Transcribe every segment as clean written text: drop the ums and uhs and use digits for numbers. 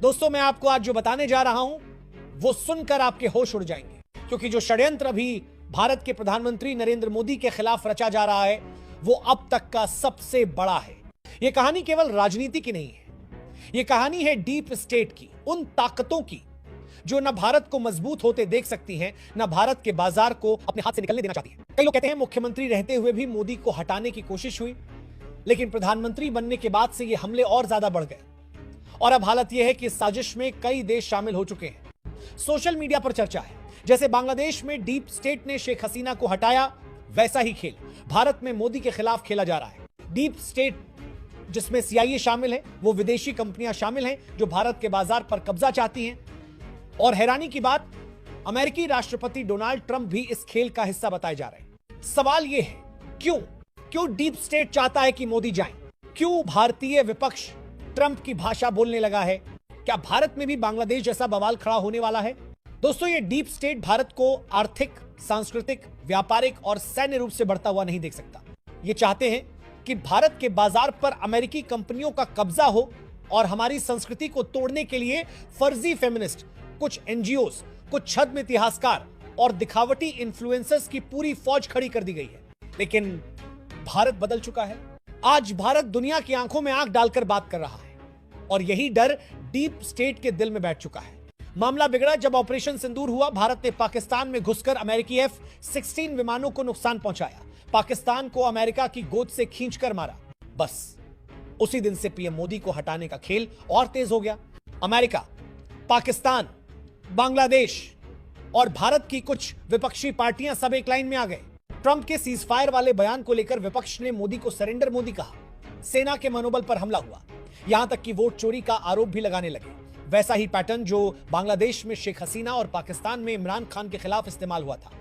दोस्तों, मैं आपको आज जो बताने जा रहा हूं वो सुनकर आपके होश उड़ जाएंगे, क्योंकि जो षड्यंत्र अभी भारत के प्रधानमंत्री नरेंद्र मोदी के खिलाफ रचा जा रहा है वो अब तक का सबसे बड़ा है। यह कहानी केवल राजनीति की नहीं है, यह कहानी है डीप स्टेट की, उन ताकतों की जो न भारत को मजबूत होते देख सकती हैं, न भारत के बाजार को अपने हाथ से निकलने देना चाहती हैं। कई लोग कहते हैं मुख्यमंत्री रहते हुए भी मोदी को हटाने की कोशिश हुई, लेकिन प्रधानमंत्री बनने के बाद से ये हमले और ज्यादा बढ़ गए और अब हालत यह है कि इस साजिश में कई देश शामिल हो चुके हैं। सोशल मीडिया पर चर्चा है, जैसे बांग्लादेश में डीप स्टेट ने शेख हसीना को हटाया, वैसा ही खेल भारत में मोदी के खिलाफ खेला जा रहा है। डीप स्टेट जिसमें CIA शामिल है, वो विदेशी कंपनियां शामिल हैं जो भारत के बाजार पर कब्जा चाहती हैं। और हैरानी की बात, अमेरिकी राष्ट्रपति डोनाल्ड ट्रंप भी इस खेल का हिस्सा बताए जा रहे हैं। सवाल यह है, क्यों डीप स्टेट चाहता है कि मोदी जाएं? क्यों भारतीय विपक्ष ट्रंप की भाषा बोलने लगा है? क्या भारत में भी बांग्लादेश जैसा बवाल खड़ा होने वाला है? दोस्तों, ये डीप स्टेट भारत को आर्थिक, सांस्कृतिक, व्यापारिक और सैन्य रूप से बढ़ता हुआ नहीं देख सकता। ये चाहते हैं कि भारत के बाजार पर अमेरिकी कंपनियों का कब्जा हो और हमारी संस्कृति को तोड़ने के लिए फर्जी फेमिनिस्ट, कुछ NGOs, कुछ छद्म इतिहासकार और दिखावटी इन्फ्लुएंसर्स की पूरी फौज खड़ी कर दी गई है। लेकिन भारत बदल चुका है। आज भारत दुनिया की आंखों में आंख डालकर बात कर रहा है और यही डर डीप स्टेट के दिल में बैठ चुका है। मामला बिगड़ा जब ऑपरेशन सिंदूर हुआ। भारत ने पाकिस्तान में घुसकर अमेरिकी F-16 विमानों को नुकसान पहुंचाया, पाकिस्तान को अमेरिका की गोद से खींचकर मारा। बस उसी दिन से पीएम मोदी को हटाने का खेल और तेज हो गया। अमेरिका, पाकिस्तान, बांग्लादेश और भारत की कुछ विपक्षी पार्टियां सब एक लाइन में आ गए। ट्रंप के सीजफायर वाले बयान को लेकर विपक्ष ने मोदी को सरेंडर मोदी कहा। सेना के मनोबल पर हमला हुआ, यहां तक कि वोट चोरी का आरोप भी लगाने लगे। वैसा ही पैटर्न जो बांग्लादेश में शेख हसीना और पाकिस्तान में इमरान खान के खिलाफ इस्तेमाल हुआ था।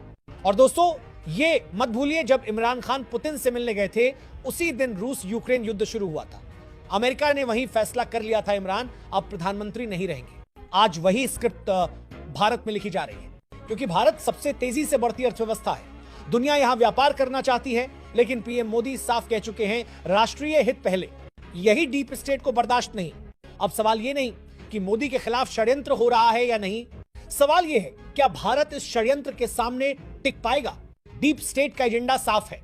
और दोस्तों, ये मत भूलिए, जब इमरान खान पुतिन से मिलने गए थे उसी दिन रूस यूक्रेन युद्ध शुरू हुआ था। अमेरिका ने वहीं फैसला कर लिया था, इमरान अब प्रधानमंत्री नहीं रहेंगे। आज वही स्क्रिप्ट भारत में लिखी जा रही है, क्योंकि भारत सबसे तेजी से बढ़ती अर्थव्यवस्था है। दुनिया यहां व्यापार करना चाहती है, लेकिन पीएम मोदी साफ कह चुके हैं, राष्ट्रीय हित पहले। यही डीप स्टेट को बर्दाश्त नहीं। अब सवाल यह नहीं कि मोदी के खिलाफ षड्यंत्र हो रहा है या नहीं, सवाल यह है क्या भारत इस षड्यंत्र के सामने टिक पाएगा? डीप स्टेट का एजेंडा साफ है,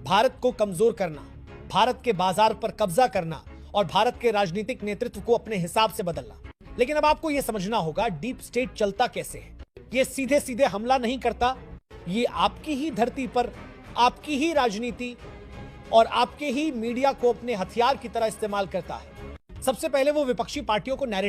भारत को कमजोर करना, भारत के बाजार पर कब्जा करना और भारत के राजनीतिक नेतृत्व को अपने हिसाब से बदलना। लेकिन अब आपको यह समझना होगा, डीप स्टेट चलता कैसे है। यह सीधे सीधे हमला नहीं करता, ये आपकी ही धरती पर आपकी ही राजनीति और आपके ही मीडिया को अपने हथियार की तरह इस्तेमाल करता है। सबसे पहले वो विपक्षी पार्टियों को